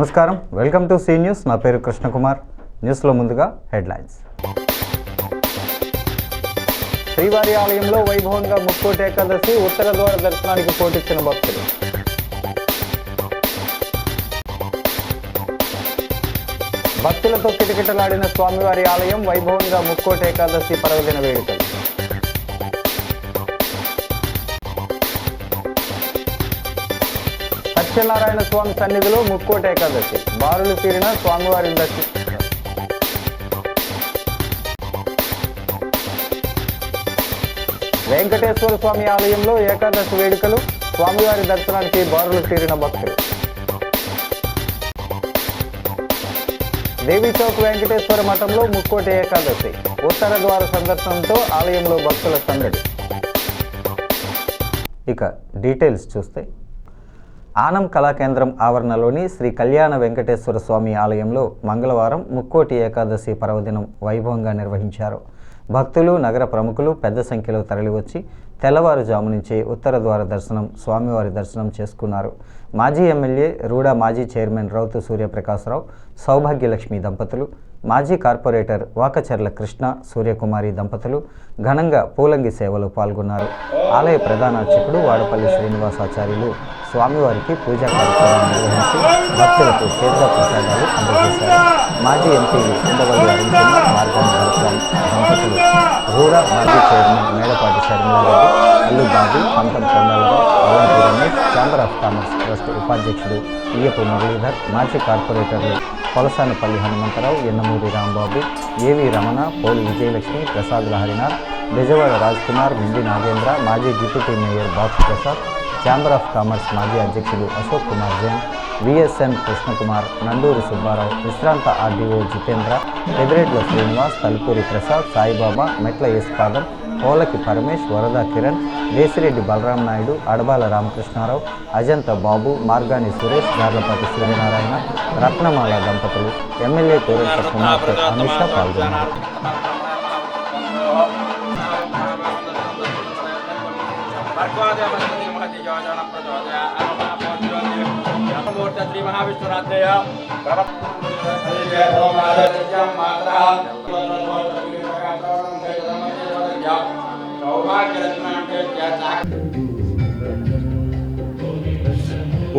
నమస్కారం, welcome to C news. నా పేరు కృష్ణకుమార్. న్యూస్లో ముందుగా హెడ్లైన్స్. శ్రీవారి ఆలయంలో వైభవంగా ముక్కోటి ఏకాదశి ఉత్తర ద్వార దర్శనానికి పోటెత్తిన భక్తులు. భక్తులతో కిటకిటలాడిన స్వామివారి ఆలయం, వైభవంగా ముక్కోటి ఏకాదశి పర్వదిన వేడుకలు. సత్యనారాయణ స్వామి సన్నిధిలో ముక్కోటి ఏకాదశి, బారులు తీరిన స్వామివారిని దర్శించారు. వెంకటేశ్వర స్వామి ఆలయంలో ఏకాదశి వేడుకలు, స్వామివారి దర్శనానికి బారులు తీరిన భక్తులు. దేవీ చౌక్ వెంకటేశ్వర మఠంలో ముక్కోటి ఏకాదశి, ఉత్తర ద్వార సందర్శనంతో ఆలయంలో భక్తుల సందడి. ఇక డీటెయిల్స్ చూస్తే, ఆనం కళాకేంద్రం ఆవరణలోని శ్రీ కళ్యాణ వెంకటేశ్వర స్వామి ఆలయంలో మంగళవారం ముక్కోటి ఏకాదశి పర్వదినం వైభవంగా నిర్వహించారు. భక్తులు, నగర ప్రముఖులు పెద్ద సంఖ్యలో తరలివచ్చి తెల్లవారుజాము నుంచే ఉత్తర ద్వార దర్శనం, స్వామివారి దర్శనం చేసుకున్నారు. మాజీ ఎమ్మెల్యే రూడా మాజీ చైర్మన్ రౌతు సూర్యప్రకాశరావు, సౌభాగ్యలక్ష్మి దంపతులు, మాజీ కార్పొరేటర్ వాకచర్ల కృష్ణ, సూర్యకుమారి దంపతులు ఘనంగా పూలంగి సేవలో పాల్గొన్నారు. ఆలయ ప్రధాన అర్చకుడు వాడపల్లి శ్రీనివాసాచార్యులు స్వామివారికి పూజా కార్యక్రమాలు నిర్వహించి భక్తులకు తీర్థ ప్రసాదాలు అందజేశారు. మాజీ ఎంపీ ఉండవల్లి అరుణ్ కుమార్, మార్గాని దంపతులు, రూడా మాజీ చైర్మన్ మేడపాటి శర్మిలారెడ్డి, అల్లు బాబు, పంతం Kondalarao, Alampur Ramesh, chamber of commerce trust ఉపాధ్యక్షుడు ఈయపు మురళీధర్, మాజీ కార్పొరేటర్లు కొలసానపల్లి హనుమంతరావు, ఎన్నమూరి రాంబాబు, ఏవి రమణ, పోలి విజయలక్ష్మి, ప్రసాద్ లహరినాథ్, బెజవాడ రాజ్ కుమార్, మిండి నాగేంద్ర, మాజీ deputy mayor box Prasad, chamber of commerce మాజీ అధ్యక్షుడు అశోక్ కుమార్ జైన్, విఎస్ఎన్ కృష్ణకుమార్, నండూరి సుబ్బారావు, విశ్రాంత ఆర్డీఓ జితేంద్ర, పెదిరెడ్ల శ్రీనివాస్, తలుపూరి ప్రసాద్, సాయిబాబా, మెట్ల యేసుపాదం, పోలకి పరమేష్, వరదా కిరణ్, దేశిరెడ్డి బలరాం నాయుడు, అడబాల రామకృష్ణారావు, అజంత బాబు, మార్గాని సురేష్, గార్లపాటి సూర్యనారాయణ, రత్నమాల దంపతులు, ఎమ్మెల్యే కోరెంట కుమార్తె అమిష పాల్గొన్నారు.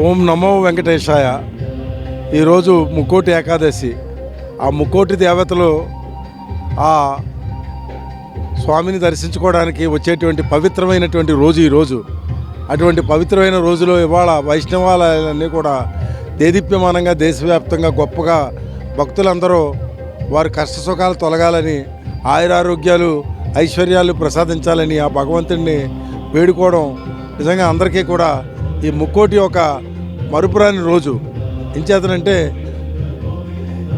ఓం నమో వెంకటేశాయ. ఈరోజు ముక్కోటి ఏకాదశి. ఆ ముక్కోటి దేవతలు ఆ స్వామిని దర్శించుకోవడానికి వచ్చేటువంటి పవిత్రమైనటువంటి రోజు ఈరోజు. అటువంటి పవిత్రమైన రోజులో ఇవాళ వైష్ణవాలయాలన్నీ కూడా దేదీప్యమానంగా దేశవ్యాప్తంగా గొప్పగా భక్తులందరూ వారి కష్టసుఖాలు తొలగాలని, ఆయురారోగ్యాలు ఐశ్వర్యాలు ప్రసాదించాలని ఆ భగవంతుడిని వేడుకోవడం నిజంగా అందరికీ కూడా ఈ ముక్కోటి ఒక మరుపురాని రోజు. ఎంచేతనంటే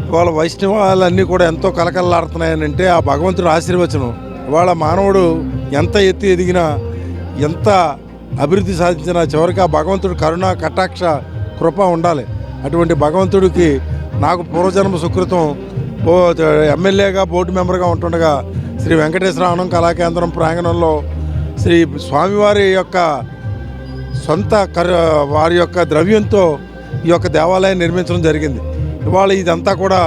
ఇవాళ వైష్ణవాలన్నీ కూడా ఎంతో కలకలలాడుతున్నాయనంటే ఆ భగవంతుడి ఆశీర్వచనం. ఇవాళ మానవుడు ఎంత ఎత్తు ఎదిగినా, ఎంత అభివృద్ధి సాధించినా చివరికి ఆ భగవంతుడు కరుణ కటాక్ష కృప ఉండాలి. అటువంటి భగవంతుడికి నాకు పూర్వజన్మ సుకృతం ఎమ్మెల్యేగా బోర్డు మెంబర్గా ఉంటుండగా శ్రీ వెంకటేశ్వర ఆనం కళాకేంద్రం ప్రాంగణంలో శ్రీ స్వామివారి యొక్క సొంత వారి యొక్క ద్రవ్యంతో ఈ యొక్క దేవాలయం నిర్మించడం జరిగింది. ఇవాళ ఇదంతా కూడా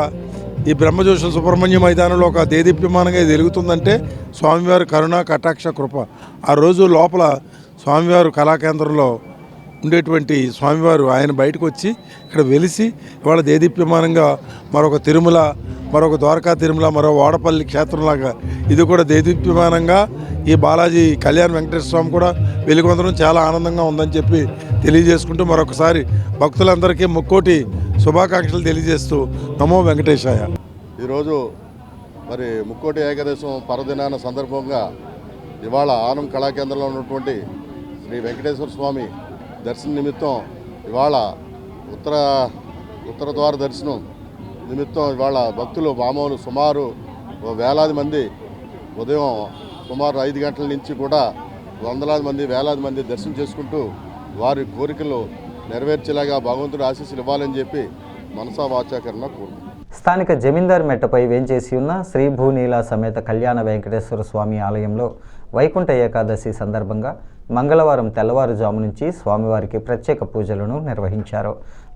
ఈ బ్రహ్మజోషం సుబ్రహ్మణ్య మైదానంలో ఒక దేదీప్యమానంగా ఇది వెలుగుతుందంటే స్వామివారి కరుణ కటాక్ష కృప. ఆ రోజు లోపల స్వామివారు కళాకేంద్రంలో ఉండేటువంటి స్వామివారు ఆయన బయటకు వచ్చి ఇక్కడ వెలిసి ఇవాళ దేదీప్యమానంగా మరొక తిరుమల, మరొక ద్వారకా తిరుమల, మరో వాడపల్లి క్షేత్రంలాగా ఇది కూడా దేదీప్యమానంగా ఈ బాలాజీ కళ్యాణ వెంకటేశ్వర స్వామి కూడా వెలుగొందడం చాలా ఆనందంగా ఉందని చెప్పి తెలియజేసుకుంటూ మరొకసారి భక్తులందరికీ ముక్కోటి శుభాకాంక్షలు తెలియజేస్తూ నమో వెంకటేశాయ. ఈరోజు మరి ముక్కోటి ఏకాదశం పర్వదినాన సందర్భంగా ఇవాళ ఆనం కళాకేంద్రంలో ఉన్నటువంటి శ్రీ వెంకటేశ్వర స్వామి దర్శన నిమిత్తం ఇవాళ ఉత్తర ద్వార దర్శనం నిమిత్తం ఇవాళ భక్తులు మామూలు సుమారు వేలాది మంది ఉదయం సుమారు 5 గంటల నుంచి కూడా వందలాది మంది వేలాది మంది దర్శనం చేసుకుంటూ వారి కోరికలు నెరవేర్చేలాగా భగవంతుడు ఆశీస్సులు ఇవ్వాలని చెప్పి మనసా వాచాకరణ కోరుకుంటున్నాను. స్థానిక జమీందార్ మెట్టపై వేంచేసి ఉన్న శ్రీ భూనీల సమేత కళ్యాణ వెంకటేశ్వర స్వామి ఆలయంలో వైకుంఠ ఏకాదశి సందర్భంగా మంగళవారం తెల్లవారుజాము నుంచి స్వామివారికి ప్రత్యేక పూజలను నిర్వహించారు.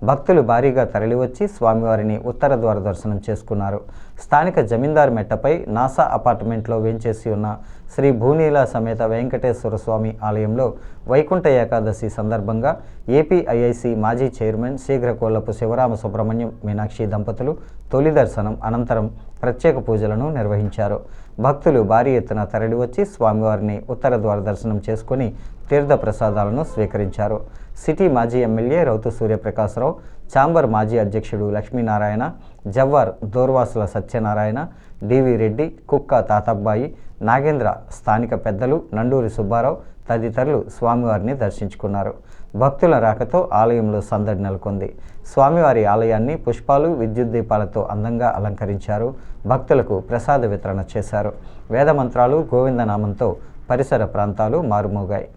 భక్తులు భారీగా తరలివచ్చి స్వామివారిని ఉత్తర ద్వార దర్శనం చేసుకున్నారు. స్థానిక జమీందార్ మెట్టపై నాసా అపార్ట్మెంట్లో వేంచేసి ఉన్న శ్రీ భూనీల సమేత వెంకటేశ్వర స్వామి ఆలయంలో వైకుంఠ ఏకాదశి సందర్భంగా ఏపీఐఐసి మాజీ చైర్మన్ శీఘ్రకోళ్లపు శివరామ సుబ్రహ్మణ్యం మీనాక్షి దంపతులు తొలి దర్శనం అనంతరం ప్రత్యేక పూజలను నిర్వహించారు. భక్తులు భారీ ఎత్తున తరలివచ్చి స్వామివారిని ఉత్తర ద్వార దర్శనం చేసుకుని తీర్థ ప్రసాదాలను స్వీకరించారు. సిటీ మాజీ ఎమ్మెల్యే రౌతు సూర్యప్రకాశరావు, ఛాంబర్ మాజీ అధ్యక్షుడు లక్ష్మీనారాయణ, జవ్వార్ దూర్వాసుల సత్యనారాయణ, డివి రెడ్డి, కుక్క తాతబ్బాయి, నాగేంద్ర, స్థానిక పెద్దలు నండూరి సుబ్బారావు తదితరులు స్వామివారిని దర్శించుకున్నారు. భక్తుల రాకతో ఆలయంలో సందడి నెలకొంది. స్వామివారి ఆలయాన్ని పుష్పాలు, విద్యుత్ దీపాలతో అందంగా అలంకరించారు. భక్తులకు ప్రసాద వితరణ చేశారు. వేదమంత్రాలు, గోవిందనామంతో పరిసర ప్రాంతాలు మారుమోగాయి.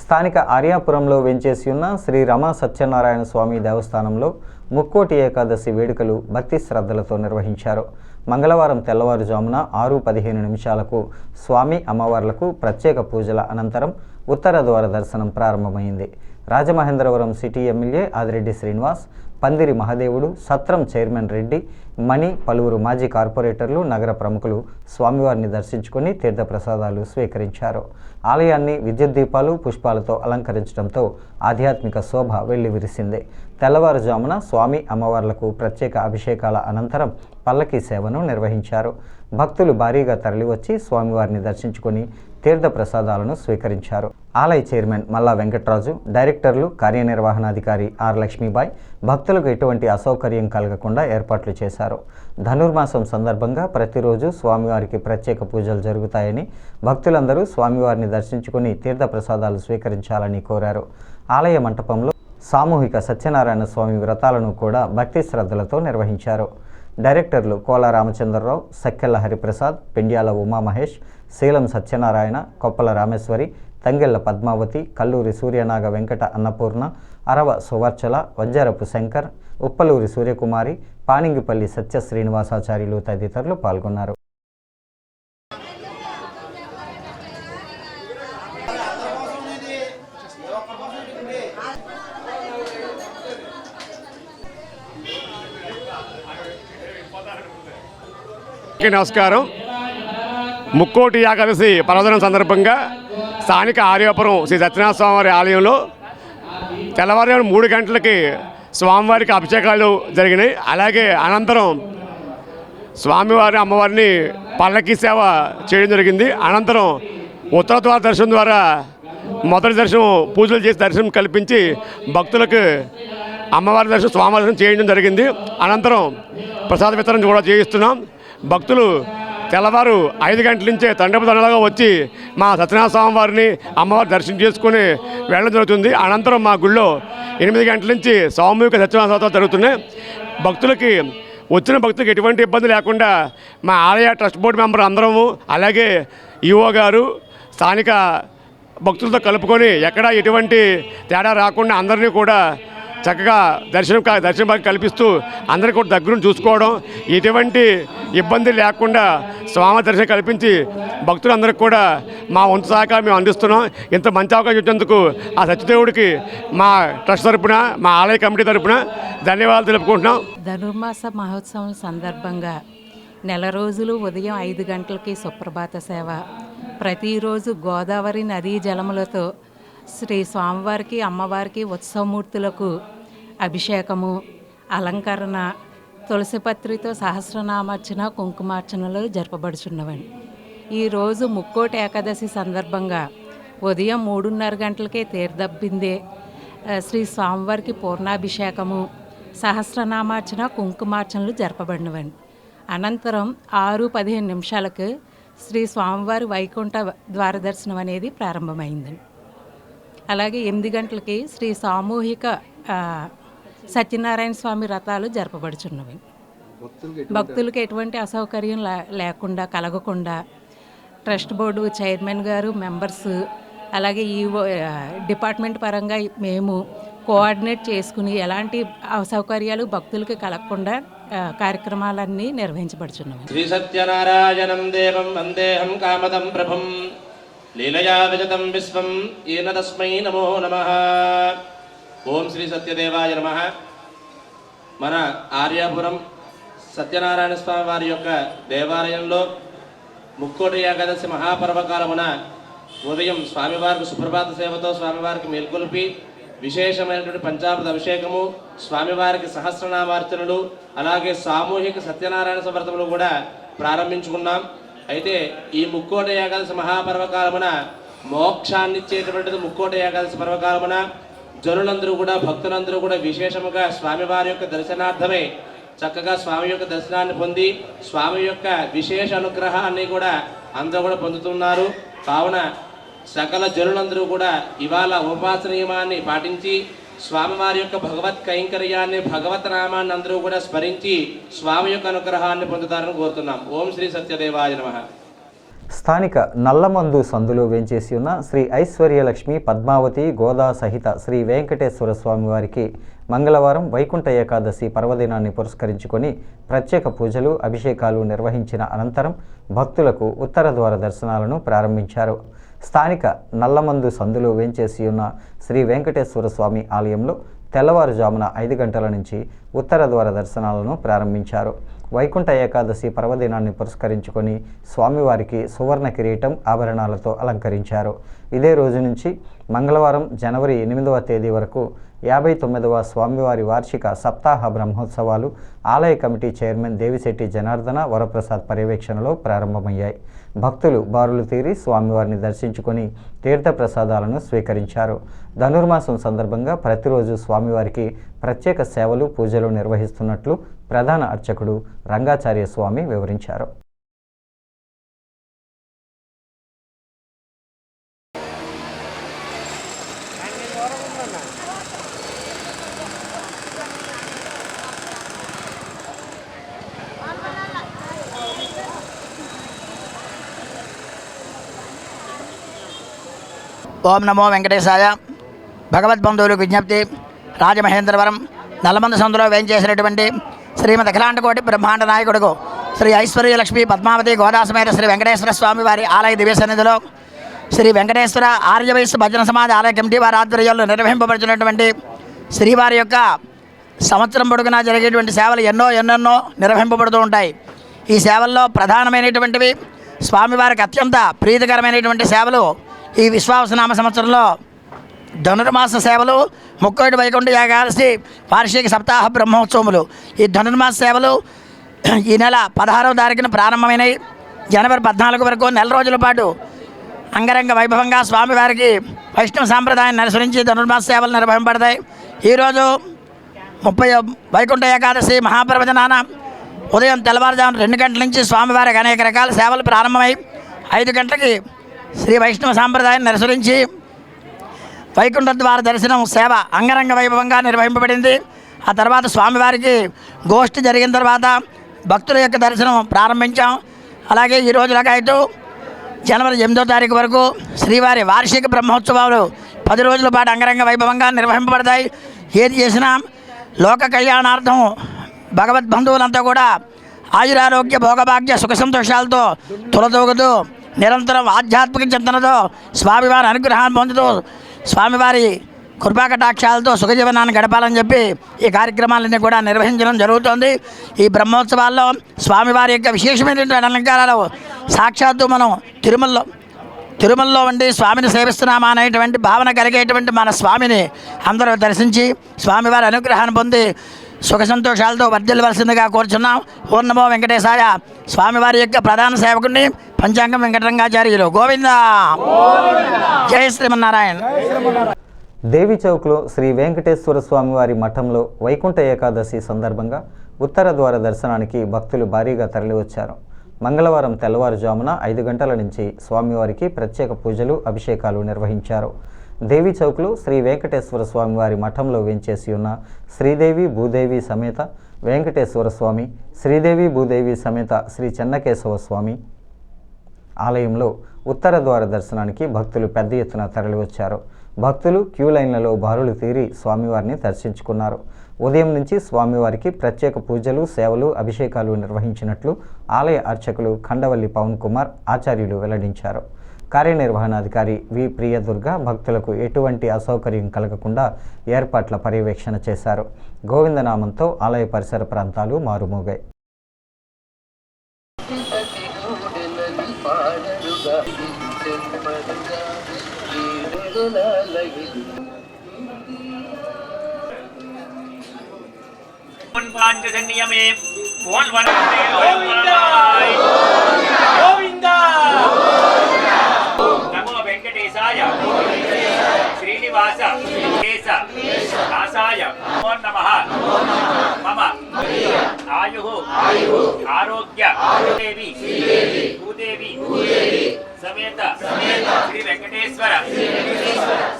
స్థానిక ఆర్యాపురంలో వెంచేసి ఉన్న శ్రీ రమా సత్యనారాయణ స్వామి దేవస్థానంలో ముక్కోటి ఏకాదశి వేడుకలు భక్తి శ్రద్ధలతో నిర్వహించారు. మంగళవారం తెల్లవారుజామున 6:15 స్వామి అమ్మవార్లకు ప్రత్యేక పూజల అనంతరం ఉత్తర ద్వార దర్శనం ప్రారంభమైంది. రాజమహేంద్రవరం సిటీ ఎమ్మెల్యే ఆదిరెడ్డి శ్రీనివాస్, పందిరి మహదేవుడు, సత్రం చైర్మన్ రెడ్డి, మణి, పలువురు మాజీ కార్పొరేటర్లు, నగర ప్రముఖులు స్వామివారిని దర్శించుకుని తీర్థప్రసాదాలు స్వీకరించారు. ఆలయాన్ని విద్యుత్ దీపాలు, పుష్పాలతో అలంకరించడంతో ఆధ్యాత్మిక శోభ వెల్లివిరిసింది. తెల్లవారుజామున స్వామి అమ్మవార్లకు ప్రత్యేక అభిషేకాల అనంతరం పల్లకీ సేవను నిర్వహించారు. భక్తులు భారీగా తరలివచ్చి స్వామివారిని దర్శించుకుని తీర్థ ప్రసాదాలను స్వీకరించారు. ఆలయ చైర్మన్ మల్లా వెంకటరాజు, డైరెక్టర్లు, కార్యనిర్వహణాధికారి ఆర్ లక్ష్మీబాయి భక్తులకు ఎటువంటి అసౌకర్యం కలగకుండా ఏర్పాట్లు చేశారు. ధనుర్మాసం సందర్భంగా ప్రతిరోజు స్వామివారికి ప్రత్యేక పూజలు జరుగుతాయని, భక్తులందరూ స్వామివారిని దర్శించుకుని తీర్థ ప్రసాదాలు స్వీకరించాలని కోరారు. ఆలయ మంటపంలో సామూహిక సత్యనారాయణ స్వామి వ్రతాలను కూడా భక్తి శ్రద్ధలతో నిర్వహించారు. డైరెక్టర్లు కోల రామచంద్రరావు, సక్కెళ్ల హరిప్రసాద్, పెండ్యాల ఉమామహేష్, శీలం సత్యనారాయణ, కొప్పల రామేశ్వరి, తంగెళ్ల పద్మావతి, కల్లూరి సూర్యనాగ వెంకట అన్నపూర్ణ, అరవ సువర్చల, వజ్జరపు శంకర్, ఉప్పలూరి సూర్యకుమారి, పానింగిపల్లి సత్య శ్రీనివాసాచార్యులు తదితరులు పాల్గొన్నారు. నమస్కారం. ముక్కోటి ఏకాదశి పర్వదినం సందర్భంగా స్థానిక ఆర్యాపురం శ్రీ సత్యనారాయణ స్వామివారి ఆలయంలో తెల్లవారుజామున 3 గంటలకి స్వామివారికి అభిషేకాలు జరిగినాయి. అలాగే అనంతరం స్వామివారి అమ్మవారిని పల్లకీ సేవ చేయడం జరిగింది. అనంతరం ఉత్తర ద్వార దర్శనం ద్వారా మొదటి దర్శనం పూజలు చేసి దర్శనం కల్పించి భక్తులకు అమ్మవారి దర్శనం, స్వామివారి దర్శనం చేయడం జరిగింది. అనంతరం ప్రసాద వితరణ కూడా చేయిస్తున్నాం. భక్తులు తెల్లవారు 5 గంటల నుంచే తండపుతండలుగా వచ్చి మా సత్యనారాయణ స్వామి వారిని, అమ్మవారి దర్శనం చేసుకుని వెళ్ళడం జరుగుతుంది. అనంతరం మా గుళ్ళో 8 గంటల నుంచి సామూహిక సత్యనారాయణ వ్రతాలు జరుగుతున్నాయి. భక్తులకి వచ్చిన భక్తులకు ఎటువంటి ఇబ్బంది లేకుండా మా ఆలయ ట్రస్ట్ బోర్డు మెంబర్ అందరము, అలాగే ఈఓ గారు స్థానిక భక్తులతో కలుపుకొని ఎక్కడ ఎటువంటి తేడా రాకుండా అందరినీ కూడా చక్కగా దర్శనం కల్పిస్తూ అందరికీ కూడా దగ్గరుండి చూసుకోవడం, ఎటువంటి ఇబ్బంది లేకుండా స్వామి దర్శనం కల్పించి భక్తులందరికీ కూడా మా వంతు సహకారం మేము అందిస్తున్నాం. ఇంత మంచి అవకాశం ఇచ్చేందుకు ఆ సత్యదేవుడికి మా ట్రస్ట్ తరపున, మా ఆలయ కమిటీ తరపున ధన్యవాదాలు తెలుపుకుంటున్నాం. ధనుర్మాస మహోత్సవం సందర్భంగా నెల రోజులు ఉదయం 5 గంటలకి సుప్రభాత సేవ, ప్రతిరోజు గోదావరి నదీ జలములతో శ్రీ స్వామివారికి అమ్మవారికి ఉత్సవమూర్తులకు అభిషేకము, అలంకరణ, తులసిపత్రితో సహస్రనామార్చన, కుంకుమార్చనలు జరపబడుచున్నవండి. ఈరోజు ముక్కోటి ఏకాదశి సందర్భంగా ఉదయం 3:30 గంటలకే తీర్థబిందే శ్రీ స్వామివారికి పూర్ణాభిషేకము, సహస్రనామార్చన, కుంకుమార్చనలు జరపబడినవండి. అనంతరం 6:15 నిమిషాలకు శ్రీ స్వామివారి వైకుంఠ ద్వారదర్శనం అనేది ప్రారంభమైందండి. అలాగే 8 గంటలకి శ్రీ సామూహిక సత్యనారాయణ స్వామి వ్రతాలు జరపబడుచున్నవి. భక్తులకు ఎటువంటి అసౌకర్యం లేకుండా కలగకుండా ట్రస్ట్ బోర్డు చైర్మన్ గారు, మెంబర్స్, అలాగే ఈ డిపార్ట్మెంట్ పరంగా మేము కోఆర్డినేట్ చేసుకుని ఎలాంటి అసౌకర్యాలు భక్తులకి కలగకుండా కార్యక్రమాలన్నీ నిర్వహించబడుచున్నాము. శ్రీ సత్యనారాయణం దేవం వందేహం కామదం ప్రభుం లీలయా విజతం విశ్వం ఏన తస్మై నమో నమః. ఓం శ్రీ సత్యదేవాయ నమః. మన ఆర్యాపురం సత్యనారాయణ స్వామి వారి యొక్క దేవాలయంలో ముక్కోటి ఏకాదశి మహాపర్వకాలమున ఉదయం స్వామివారికి సుప్రభాత సేవతో స్వామివారికి మేల్కొల్పి విశేషమైనటువంటి పంచామృత అభిషేకము, స్వామివారికి సహస్రనామార్చనలు, అలాగే సామూహిక సత్యనారాయణ వ్రతములు కూడా ప్రారంభించుకున్నాం. అయితే ఈ ముక్కోటి ఏకాదశి మహాపర్వకాలమున మోక్షాన్నిచ్చేటువంటిది ముక్కోటి ఏకాదశి పర్వకాలమున జనులందరూ కూడా, భక్తులందరూ కూడా విశేషముగా స్వామివారి యొక్క దర్శనార్థమై చక్కగా స్వామి యొక్క దర్శనాన్ని పొంది స్వామి యొక్క విశేష అనుగ్రహాన్ని కూడా అందరూ కూడా పొందుతున్నారు. కావున సకల జనులందరూ కూడా ఇవాళ ఉపవాస నియమాన్ని పాటించి స్వామివారి యొక్క భగవత్ కైంకర్యాన్ని, భగవత్ నామాన్ని అందరూ కూడా స్మరించి స్వామి యొక్క అనుగ్రహాన్ని పొందుతారని కోరుతున్నాం. ఓం శ్రీ సత్యదేవాయ నమః. స్థానిక నల్లమందు సందులో వేంచేసి ఉన్న శ్రీ ఐశ్వర్యలక్ష్మి పద్మావతి గోదా సహిత శ్రీ వెంకటేశ్వర స్వామి వారికి మంగళవారం వైకుంఠ ఏకాదశి పర్వదినాన్ని పురస్కరించుకొని ప్రత్యేక పూజలు, అభిషేకాలు నిర్వహించిన అనంతరం భక్తులకు ఉత్తర ద్వార దర్శనాలను ప్రారంభించారు. స్థానిక నల్లమందు సందులో వేంచేసి ఉన్న శ్రీ వెంకటేశ్వర స్వామి ఆలయంలో తెల్లవారుజామున 5 గంటల నుంచి ఉత్తర ద్వార దర్శనాలను ప్రారంభించారు. వైకుంఠ ఏకాదశి పర్వదినాన్ని పురస్కరించుకొని స్వామివారికి సువర్ణ కిరీటం, ఆభరణాలతో అలంకరించారు. ఇదే రోజు నుంచి మంగళవారం జనవరి 8వ తేదీ వరకు 59వ స్వామివారి వార్షిక సప్తాహ బ్రహ్మోత్సవాలు ఆలయ కమిటీ చైర్మన్ దేవిశెట్టి జనార్దన వరప్రసాద్ పర్యవేక్షణలో ప్రారంభమయ్యాయి. భక్తులు బారులు తీరి స్వామివారిని దర్శించుకొని తీర్థప్రసాదాలను స్వీకరించారు. ధనుర్మాసం సందర్భంగా ప్రతిరోజు స్వామివారికి ప్రత్యేక సేవలు, పూజలు నిర్వహిస్తున్నట్లు ప్రధాన అర్చకుడు రంగాచార్య స్వామి వివరించారు. ఓం నమో వెంకటేశాయ. భగవద్బంధువులకు విజ్ఞప్తి. రాజమహేంద్రవరం నల్లమంద సందులో వేంచేసినటువంటి శ్రీమద్ అఖిలాండకోటి బ్రహ్మాండ నాయకుడుకు శ్రీ ఐశ్వర్యలక్ష్మి పద్మావతి గోదాసమేత శ్రీ వెంకటేశ్వర స్వామి వారి ఆలయ దివ్య సన్నిధిలో శ్రీ వెంకటేశ్వర ఆర్యవైశ్య భజన సమాజ ఆలయ కమిటీ వారి ఆధ్వర్యంలో నిర్వహింపబడుతున్నటువంటి శ్రీవారి యొక్క సంవత్సరం పొడుగునా జరిగేటువంటి సేవలు ఎన్నెన్నో నిర్వహింపబడుతూ ఉంటాయి. ఈ సేవల్లో ప్రధానమైనటువంటివి స్వామివారికి అత్యంత ప్రీతికరమైనటువంటి సేవలు ఈ విశ్వావసనామ సంవత్సరంలో ధనుర్మాస సేవలు, ముక్కోటి వైకుంఠ ఏకాదశి వార్షిక సప్తాహ బ్రహ్మోత్సవములు. ఈ ధనుర్మాస సేవలు ఈ నెల 16వ తారీఖున ప్రారంభమైనవి. జనవరి 14 వరకు నెల రోజుల పాటు అంగరంగ వైభవంగా స్వామివారికి వైష్ణవ సాంప్రదాయాన్ని అనుసరించి ధనుర్మాస సేవలు నిర్వహింపబడతాయి. ఈరోజు 30 వైకుంఠ ఏకాదశి మహాపర్వదినాన ఉదయం తెల్లవారుజామున 2 గంటల నుంచి స్వామివారికి అనేక రకాల సేవలు ప్రారంభమై 5 గంటలకి శ్రీ వైష్ణవ సాంప్రదాయాన్ని అనుసరించి వైకుంఠ ద్వార దర్శనం సేవ అంగరంగ వైభవంగా నిర్వహింపబడింది. ఆ తర్వాత స్వామివారికి గోష్ఠి జరిగిన తర్వాత భక్తుల యొక్క దర్శనం ప్రారంభించాం. అలాగే ఈ రోజులకైతే జనవరి 8వ తారీఖు వరకు శ్రీవారి వార్షిక బ్రహ్మోత్సవాలు 10 రోజుల పాటు అంగరంగ వైభవంగా నిర్వహింపబడతాయి. ఏది చేసినా లోక కళ్యాణార్థం భగవద్బంధువులంతా కూడా ఆయురారోగ్య భోగభాగ్య సుఖ సంతోషాలతో తులతూగుతూ నిరంతరం ఆధ్యాత్మిక చింతనతో స్వామివారి అనుగ్రహాన్ని పొందుతూ స్వామివారి కృపాకటాక్షాలతో సుఖజీవనాన్ని గడపాలని చెప్పి ఈ కార్యక్రమాలన్నీ కూడా నిర్వహించడం జరుగుతుంది. ఈ బ్రహ్మోత్సవాల్లో స్వామివారి యొక్క విశేషమైనటువంటి అలంకారాలు సాక్షాత్తు మనం తిరుమలలో ఉండి స్వామిని సేవిస్తున్నామా అనేటువంటి భావన కలిగేటువంటి మన స్వామిని అందరూ దర్శించి స్వామివారి అనుగ్రహాన్ని పొంది సుఖ సంతోషాలతో వర్ధిల్లవలసిందిగా కోరుచున్నాం. ఓం నమో వెంకటేశాయ. స్వామివారి యొక్క ప్రధాన సేవకుడిని పంచాంగం వెంకటరంగాచార్యులు గోవింద. జై శ్రీమన్నారాయణ. దేవి చౌక్లో శ్రీ వెంకటేశ్వర స్వామివారి మఠంలో వైకుంఠ ఏకాదశి సందర్భంగా ఉత్తర ద్వార దర్శనానికి భక్తులు భారీగా తరలివచ్చారు. మంగళవారం తెల్లవారుజామున 5 గంటల నుంచి స్వామివారికి ప్రత్యేక పూజలు అభిషేకాలు నిర్వహించారు. దేవి చౌక్లో శ్రీ వెంకటేశ్వర స్వామివారి మఠంలో వేంచేసి ఉన్న శ్రీదేవి భూదేవి సమేత వెంకటేశ్వర స్వామి, శ్రీదేవి భూదేవి సమేత శ్రీ చెన్నకేశవ స్వామి ఆలయంలో ఉత్తర ద్వార దర్శనానికి భక్తులు పెద్ద ఎత్తున తరలివచ్చారు. భక్తులు క్యూ లైన్లలో బారులు తీరి స్వామివారిని దర్శించుకున్నారు. ఉదయం నుంచి స్వామివారికి ప్రత్యేక పూజలు, సేవలు, అభిషేకాలు నిర్వహించినట్లు ఆలయ అర్చకులు ఖండవల్లి పవన్ కుమార్ ఆచార్యులు వెల్లడించారు. కార్యనిర్వహణాధికారి వి ప్రియదుర్గ భక్తులకు ఎటువంటి అసౌకర్యం కలగకుండా ఏర్పాట్ల పర్యవేక్షణ చేశారు. గోవిందనామంతో ఆలయ పరిసర ప్రాంతాలు మారుమోగాయి. నమో వెంకటేశాయ శ్రీనివాస దాసాయ నమో నమః. మమ ఆయు ఆరోగ్య దేవి భూదేవి సమేత శ్రీ వెంకటేశ్వర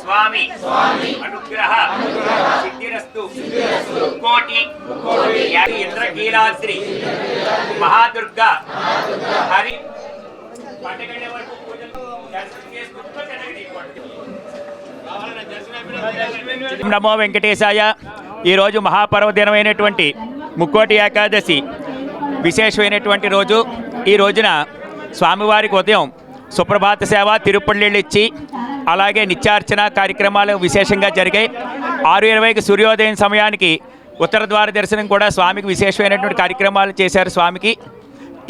స్వామి అనుగ్రహ సిద్ధిరస్తు. కోటి ఇంద్రకీలాద్రి మహాదుర్గా హరి పండుగ వరకు పూజలు నమో వెంకటేశాయ. ఈరోజు మహాపర్వదినమైనటువంటి ముక్కోటి ఏకాదశి విశేషమైనటువంటి రోజు. ఈ రోజున స్వామివారికి ఉదయం సుప్రభాత సేవ, తిరుపళ్ళిళ్ళు ఇచ్చి అలాగే నిత్యార్చన కార్యక్రమాలు విశేషంగా జరిగాయి. 6:20కి సూర్యోదయం సమయానికి ఉత్తర ద్వార దర్శనం కూడా స్వామికి విశేషమైనటువంటి కార్యక్రమాలు చేశారు. స్వామికి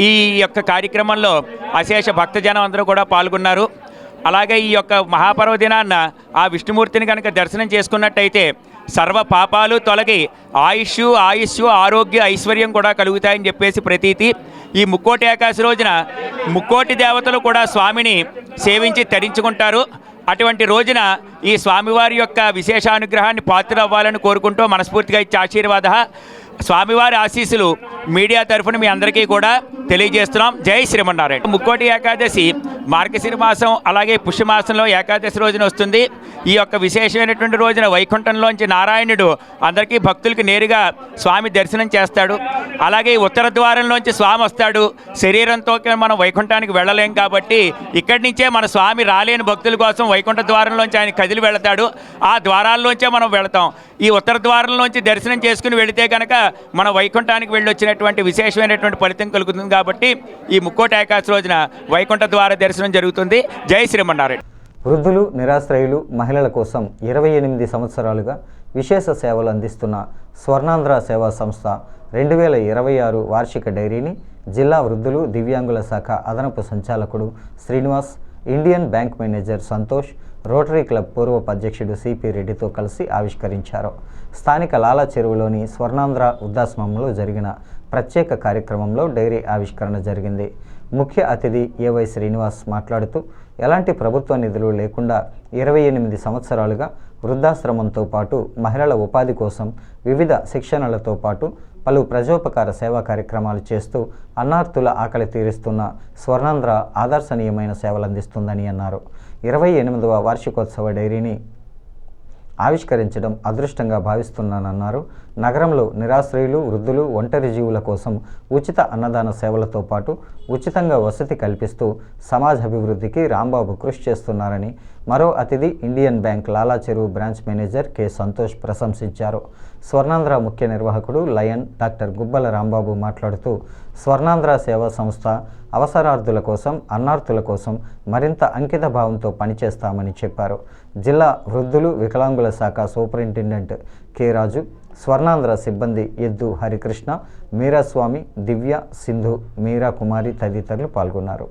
ఈ యొక్క కార్యక్రమంలో అశేష భక్తజనం అందరూ కూడా పాల్గొన్నారు. అలాగే ఈ యొక్క మహాపర్వదినాన్న ఆ విష్ణుమూర్తిని కనుక దర్శనం చేసుకున్నట్టయితే సర్వ పాపాలు తొలగి ఆయుష్ ఆరోగ్య ఐశ్వర్యం కూడా కలుగుతాయని చెప్పేసి ప్రతీతి. ఈ ముక్కోటి ఏకాదశి రోజున ముక్కోటి దేవతలు కూడా స్వామిని సేవించి తరించుకుంటారు. అటువంటి రోజున ఈ స్వామివారి యొక్క విశేషానుగ్రహాన్ని పాత్రవ్వాలని కోరుకుంటూ మనస్ఫూర్తిగా ఇచ్చే ఆశీర్వాద స్వామివారి ఆశీస్సులు మీడియా తరఫున మీ అందరికీ కూడా తెలియజేస్తున్నాం. జై శ్రీమన్నారాయణ. ముక్కోటి ఏకాదశి మార్గశిర మాసం అలాగే పుష్యమాసంలో ఏకాదశి రోజున వస్తుంది. ఈ యొక్క విశేషమైనటువంటి రోజున వైకుంఠంలోంచి నారాయణుడు అందరికీ భక్తులకి నేరుగా స్వామి దర్శనం చేస్తాడు. అలాగే ఉత్తర ద్వారంలోంచి స్వామి వస్తాడు. శరీరంతో మనం వైకుంఠానికి వెళ్ళలేం కాబట్టి ఇక్కడి నుంచే మన స్వామి రాలేని భక్తుల కోసం వైకుంఠ ద్వారంలోంచి ఆయన కదిలి వెళతాడు. ఆ ద్వారాల్లోంచే మనం వెళతాం. ఈ ఉత్తర ద్వారంలోంచి దర్శనం చేసుకుని వెళితే కనుక మన వైకుంఠానికి వెళ్ళి వచ్చినటువంటి విశేషమైనటువంటి ఫలితం కలుగుతుంది. కాబట్టి ఈ ముక్కోటి ఏకాదశి రోజున వైకుంఠ ద్వార దర్శనం జరుగుతుంది. జై శ్రీమన్నారాయణ. వృద్ధులు, నిరాశ్రయులు, మహిళల కోసం 28 సంవత్సరాలుగా విశేష సేవలు అందిస్తున్న స్వర్ణాంధ్ర సేవా సంస్థ 2026 వార్షిక డైరీని జిల్లా వృద్ధులు, దివ్యాంగుల శాఖ అదనపు సంచాలకుడు Srinivas, Indian Bank manager Santosh, Rotary Club పూర్వపు అధ్యక్షుడు సిపి రెడ్డితో కలిసి ఆవిష్కరించారు. స్థానిక లాలా చెరువులోని స్వర్ణాంధ్ర వృద్ధాశ్రమంలో జరిగిన ప్రత్యేక కార్యక్రమంలో డైరీ ఆవిష్కరణ జరిగింది. ముఖ్య అతిథి ఏవై శ్రీనివాస్ మాట్లాడుతూ ఎలాంటి ప్రభుత్వ నిధులు లేకుండా 28 సంవత్సరాలుగా వృద్ధాశ్రమంతో పాటు మహిళల ఉపాధి కోసం వివిధ శిక్షణలతో పాటు పలు ప్రజోపకార సేవా కార్యక్రమాలు చేస్తూ అన్నార్తుల ఆకలి తీరుస్తున్న స్వర్ణాంధ్ర ఆదర్శనీయమైన సేవలు అందిస్తుందని అన్నారు. 28వ వార్షికోత్సవ డైరీని ఆవిష్కరించడం అదృష్టంగా భావిస్తున్నానన్నారు. నగరంలో నిరాశ్రయులు, వృద్ధులు, ఒంటరి జీవుల కోసం ఉచిత అన్నదాన సేవలతో పాటు ఉచితంగా వసతి కల్పిస్తూ సమాజ అభివృద్ధికి రాంబాబు కృషి చేస్తున్నారని, మరో అతిథి ఇండియన్ బ్యాంక్ లాలా చెరువు బ్రాంచ్ మేనేజర్ కె సంతోష్ ప్రశంసించారు. స్వర్ణాంధ్ర ముఖ్య నిర్వాహకుడు లయన్ డాక్టర్ గుబ్బల రాంబాబు మాట్లాడుతూ స్వర్ణాంధ్ర సేవా సంస్థ అవసరార్థుల కోసం, అన్నార్థుల కోసం మరింత అంకిత భావంతో పనిచేస్తామని చెప్పారు. జిల్లా వృద్ధులు వికలాంగుల శాఖ సూపరింటెండెంట్ కె రాజు, స్వర్ణాంధ్ర సిబ్బంది ఎద్దు హరికృష్ణ, మీరాస్వామి, దివ్య, సింధు, మీరా కుమారి తదితరులు పాల్గొన్నారు.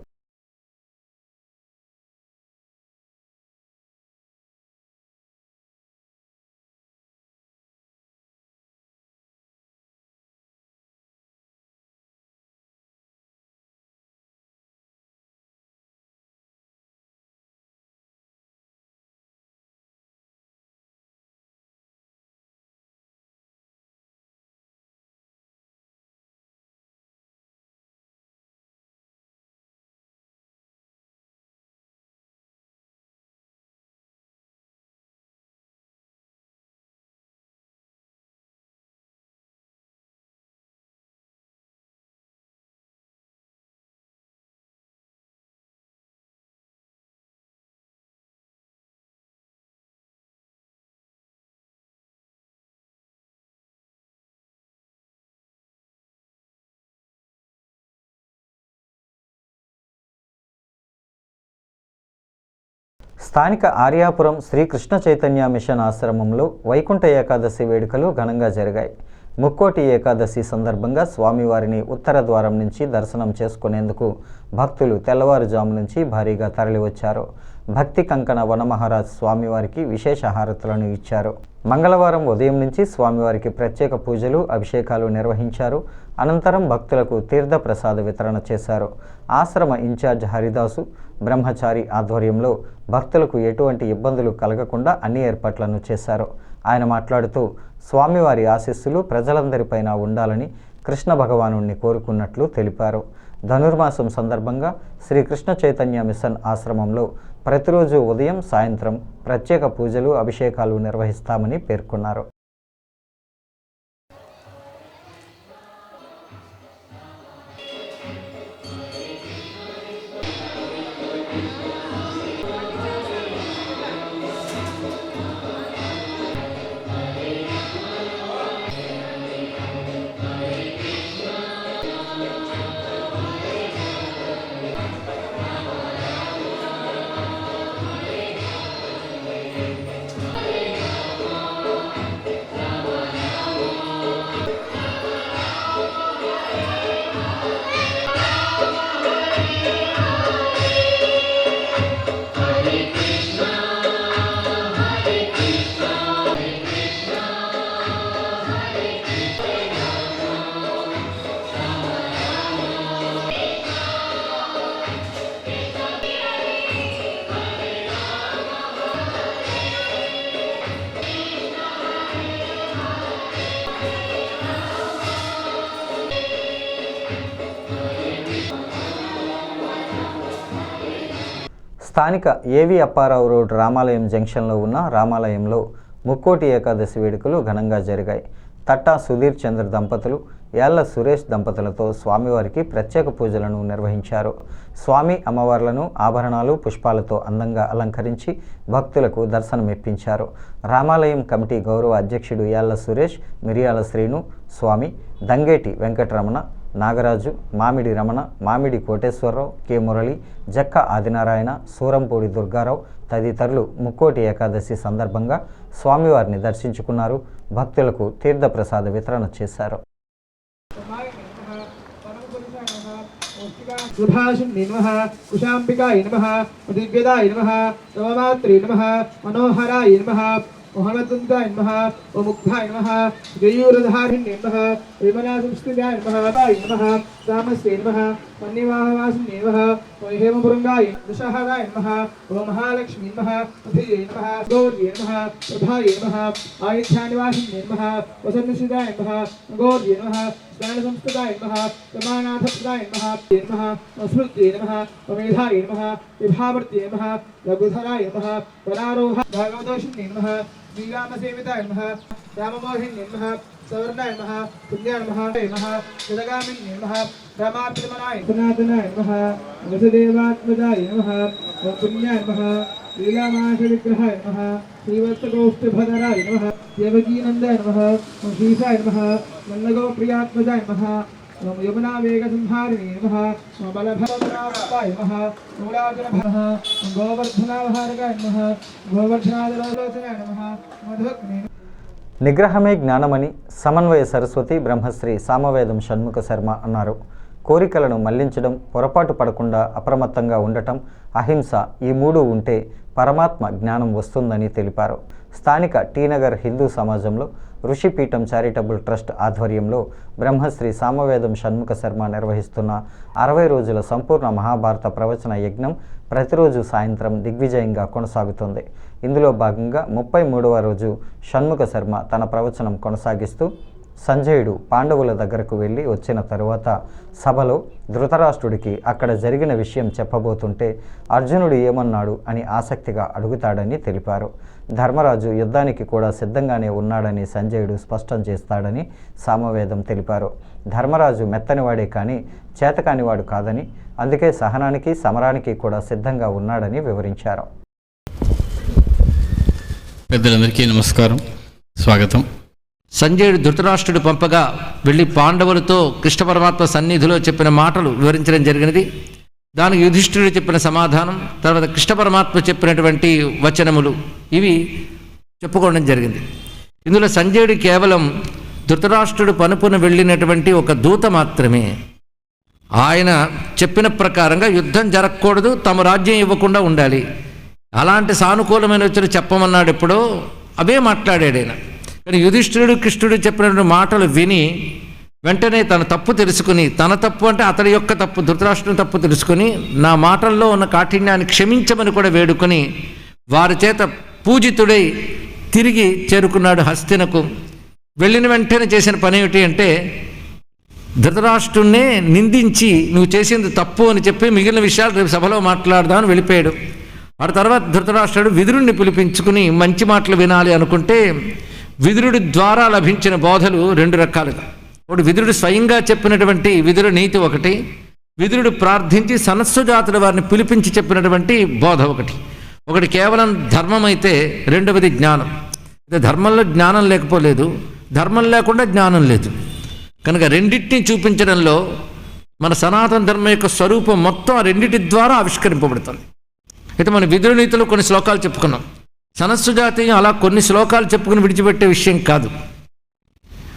స్థానిక ఆర్యాపురం శ్రీ కృష్ణ చైతన్య మిషన్ ఆశ్రమంలో వైకుంఠ ఏకాదశి వేడుకలు ఘనంగా జరిగాయి. ముక్కోటి ఏకాదశి సందర్భంగా స్వామివారిని ఉత్తర ద్వారం నుంచి దర్శనం చేసుకునేందుకు భక్తులు తెల్లవారుజాము నుంచి భారీగా తరలివచ్చారు. భక్తి కంకణ వనమహారాజ్ స్వామివారికి విశేష హారతులను ఇచ్చారు. మంగళవారం ఉదయం నుంచి స్వామివారికి ప్రత్యేక పూజలు, అభిషేకాలు నిర్వహించారు. అనంతరం భక్తులకు తీర్థ ప్రసాద వితరణ చేశారు. ఆశ్రమ ఇన్ఛార్జ్ హరిదాసు బ్రహ్మచారి ఆధ్వర్యంలో భక్తులకు ఎటువంటి ఇబ్బందులు కలగకుండా అన్ని ఏర్పాట్లను చేశారు. ఆయన మాట్లాడుతూ స్వామివారి ఆశీస్సులు ప్రజలందరిపైన ఉండాలని కృష్ణ భగవానుణ్ణి కోరుకున్నట్లు తెలిపారు. ధనుర్మాసం సందర్భంగా శ్రీ కృష్ణ చైతన్య మిషన్ ఆశ్రమంలో ప్రతిరోజు ఉదయం, సాయంత్రం ప్రత్యేక పూజలు, అభిషేకాలు నిర్వహిస్తామని పేర్కొన్నారు. స్థానిక ఏవి అప్పారావు రోడ్ రామాలయం జంక్షన్లో ఉన్న రామాలయంలో ముక్కోటి ఏకాదశి వేడుకలు ఘనంగా జరిగాయి. తట్టా సుధీర్ చంద్ర దంపతులు, యాళ్ల సురేష్ దంపతులతో స్వామివారికి ప్రత్యేక పూజలను నిర్వహించారు. స్వామి అమ్మవార్లను ఆభరణాలు, పుష్పాలతో అందంగా అలంకరించి భక్తులకు దర్శనమిప్పించారు. రామాలయం కమిటీ గౌరవ అధ్యక్షుడు యాళ్ల సురేష్, మిరియాల శ్రీను, స్వామి, దంగేటి వెంకటరమణ, నాగరాజు, మామిడి రమణ, మామిడి కోటేశ్వరరావు, కె మురళి, జక్క ఆదినారాయణ, సూరంపూడి దుర్గారావు తదితరులు ముక్కోటి ఏకాదశి సందర్భంగా స్వామివారిని దర్శించుకున్నారు. భక్తులకు తీర్థప్రసాద వితరణ చేశారు. సుభాషిణ్యే నమః, కుశాంబికాయ నమః, దివ్యదాయ నమః, నవమాత్రే నమః, మనోహరాయ నమః, मोहम्मदाय नमः, मुग्धाय नमः, जयूरधारिण्ये नमः, विमलासंस्कृताय नमः, नमः, रामस्ये नमः, वन्यवाहवासिन्ये नमः, हेमपुरंगाय दशहराय नमः, महालक्ष्मी नमः, अभिये नमः, गौर्ये नमः, प्रभाये नमः, आयुध्यानिवासिन्ये नमः, वसन्तसिदाय नमः, गौर्ये नमः, ज्ञानसंस्कृताय नमः, प्रमाणार्थप्रदाय नमः, स्मृत्ये नमः, मेधाय नमः, विभावर्त्ये नमः, लघुधराय नमः, वरारोह भागवतोषिण्ये नमः, श्रीरामसेविताय नमः, राममोहिन्ये नमः, सवर्णाय नमः, पुण्याय नमः, जगगामिन्ये नमः, रामार्पितमनाय सनातनाय नमः, वसुदेवात्मजाय नमः, पुण्याय नमः, लीलामाशविग्रहाय नमः श्रीवत्सगोष्ठभदराय नमः देवकीनन्दाय नमः शीशाय नमः नन्दगोप्रियात्मजाय नमः यमुना वेगसंहारिणे नमः बलभद्राय नमः मूलाचलभः गोवर्धनावहारकाय नमः गोवर्धनादलोचनाय नमः मधुग्ने నిగ్రహమే జ్ఞానమని సమన్వయ సరస్వతి బ్రహ్మశ్రీ సామవేదం షణ్ముఖ శర్మ అన్నారు. కోరికలను మళ్లించడం, పొరపాటు పడకుండా అప్రమత్తంగా ఉండటం, అహింస ఈ మూడు ఉంటే పరమాత్మ జ్ఞానం వస్తుందని తెలిపారు. స్థానిక టీనగర్ హిందూ సమాజంలో ఋషిపీఠం చారిటబుల్ ట్రస్ట్ ఆధ్వర్యంలో బ్రహ్మశ్రీ సామవేదం షణ్ముఖ శర్మ నిర్వహిస్తున్న 60 రోజుల సంపూర్ణ మహాభారత ప్రవచన యజ్ఞం ప్రతిరోజు సాయంత్రం దిగ్విజయంగా కొనసాగుతుంది. ఇందులో భాగంగా 33వ రోజు షణ్ముఖ శర్మ తన ప్రవచనం కొనసాగిస్తూ సంజయుడు పాండవుల దగ్గరకు వెళ్ళి వచ్చిన తరువాత సభలో ధృతరాష్ట్రుడికి అక్కడ జరిగిన విషయం చెప్పబోతుంటే అర్జునుడు ఏమన్నాడు అని ఆసక్తిగా అడుగుతాడని తెలిపారు. ధర్మరాజు యుద్ధానికి కూడా సిద్ధంగానే ఉన్నాడని సంజయుడు స్పష్టం చేస్తాడని సామవేదం తెలిపారు. ధర్మరాజు మెత్తనివాడే కానీ చేతకానివాడు కాదని, అందుకే సహనానికి సమరానికి కూడా సిద్ధంగా ఉన్నాడని వివరించారు. పెద్దలందరికీ నమస్కారం, స్వాగతం. సంజయుడు ధృతరాష్ట్రుడు పంపగా వెళ్ళి పాండవులతో కృష్ణ పరమాత్మ సన్నిధిలో చెప్పిన మాటలు వివరించడం జరిగినది. దానికి యుధిష్ఠిరుడు చెప్పిన సమాధానం, తర్వాత కృష్ణ పరమాత్మ చెప్పినటువంటి వచనములు ఇవి చెప్పుకోవడం జరిగింది. ఇందులో సంజయుడు కేవలం ధృతరాష్ట్రుడు పనుపున వెళ్ళినటువంటి ఒక దూత మాత్రమే. ఆయన చెప్పిన ప్రకారంగా యుద్ధం జరగకూడదు, తమ రాజ్యం ఇవ్వకుండా ఉండాలి, అలాంటి సానుకూలమైన వచ్చి చెప్పమన్నాడు. ఎప్పుడో అవే మాట్లాడాడు ఆయన. కానీ యుధిష్ఠిరుడు కృష్ణుడు చెప్పిన మాటలు విని వెంటనే తన తప్పు తెలుసుకుని, తన తప్పు అంటే అతడి యొక్క తప్పు, ధృతరాష్ట్రుని తప్పు తెలుసుకుని నా మాటల్లో ఉన్న కాఠిన్యాన్ని క్షమించమని కూడా వేడుకొని వారి చేత పూజితుడై తిరిగి చేరుకున్నాడు హస్తినకు. వెళ్ళిన వెంటనే చేసిన పని ఏమిటి అంటే ధృతరాష్ట్రున్నే నిందించి నువ్వు చేసింది తప్పు అని చెప్పి మిగిలిన విషయాలు రేపు సభలో మాట్లాడదామని వెళ్ళిపోయాడు. ఆ తర్వాత ధృతరాష్ట్రుడు విదురుణ్ణి పిలిపించుకుని మంచి మాటలు వినాలి అనుకుంటే విదురుడి ద్వారా లభించిన బోధలు 2 రకాలుగా. ఒకటి విదురుడు స్వయంగా చెప్పినటువంటి విదురు నీతి ఒకటి, విదురుడు ప్రార్థించి సనస్సు జాతుల వారిని పిలిపించి చెప్పినటువంటి బోధ ఒకటి కేవలం ధర్మం అయితే, రెండవది జ్ఞానం. అయితే ధర్మంలో జ్ఞానం లేకపోలేదు, ధర్మం లేకుండా జ్ఞానం లేదు. కనుక రెండింటినీ చూపించడంలో మన సనాతన ధర్మం యొక్క స్వరూపం మొత్తం ఆ రెండింటి ద్వారా ఆవిష్కరింపబడుతుంది. అయితే మన విదురు నీతిలో కొన్ని శ్లోకాలు చెప్పుకున్నాం. సనస్సు జాతీయం అలా కొన్ని శ్లోకాలు చెప్పుకుని విడిచిపెట్టే విషయం కాదు,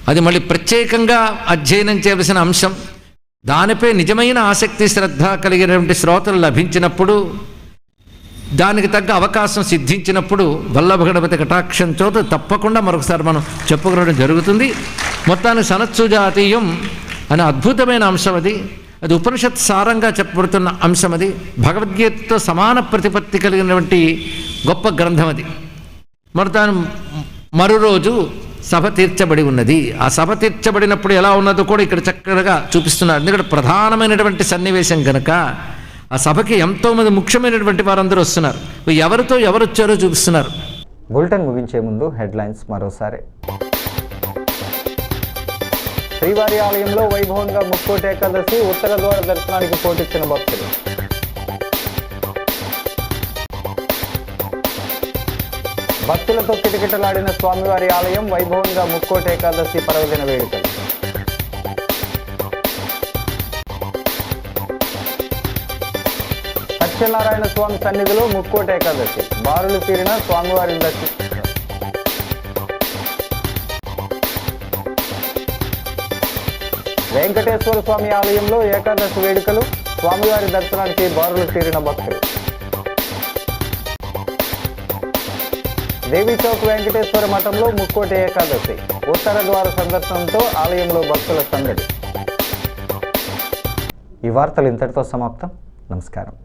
అది మళ్ళీ ప్రత్యేకంగా అధ్యయనం చేయవలసిన అంశం. దానిపై నిజమైన ఆసక్తి శ్రద్ధ కలిగినటువంటి శ్రోతలు లభించినప్పుడు, దానికి తగ్గ అవకాశం సిద్ధించినప్పుడు వల్లభ గణపతి కటాక్షంతో తప్పకుండా మరొకసారి మనం చెప్పుకోవడం జరుగుతుంది. మొత్తానికి సనస్సు జాతీయం అనే అద్భుతమైన అంశం అది ఉపనిషత్ సారంగా చెప్పబడుతున్న అంశం. అది భగవద్గీతతో సమాన ప్రతిపత్తి కలిగినటువంటి గొప్ప గ్రంథం అది. మరో రోజు సభ తీర్చబడి ఉన్నది. ఆ సభ తీర్చబడినప్పుడు ఎలా ఉన్నదో కూడా ఇక్కడ చక్కగా చూపిస్తున్నారు. ఎందుకంటే ప్రధానమైనటువంటి సన్నివేశం కనుక ఆ సభకి ఎంతోమంది ముఖ్యమైనటువంటి వారందరూ వస్తున్నారు. ఎవరితో ఎవరు వచ్చారో చూపిస్తున్నారు. బులెటిన్ ముగించే ముందు హెడ్లైన్స్ మరోసారి. శ్రీవారి ఆలయంలో వైభవంగా ముక్కోటి ఏకాదశి, ఉత్తర ద్వార దర్శనానికి పోటెత్తిన భక్తులు. భక్తులతో కిటకిటలాడిన స్వామివారి ఆలయం, వైభవంగా ముక్కోటి ఏకాదశి పర్వదిన వేడుకలు. సత్యనారాయణ స్వామి సన్నిధిలో ముక్కోటి ఏకాదశి, బారులు తీరిన స్వామివారిని దర్శించారు. వెంకటేశ్వర స్వామి ఆలయంలో ఏకాదశి వేడుకలు, స్వామివారి దర్శనానికి బారులు తీరిన భక్తులు. దేవీ చౌక్ వెంకటేశ్వర మఠంలో ముక్కోటి ఏకాదశి, ఉత్తర ద్వార సందర్శనంతో ఆలయంలో భక్తుల సందడి. ఈ వార్తలు ఇంతటితో సమాప్తం. నమస్కారం.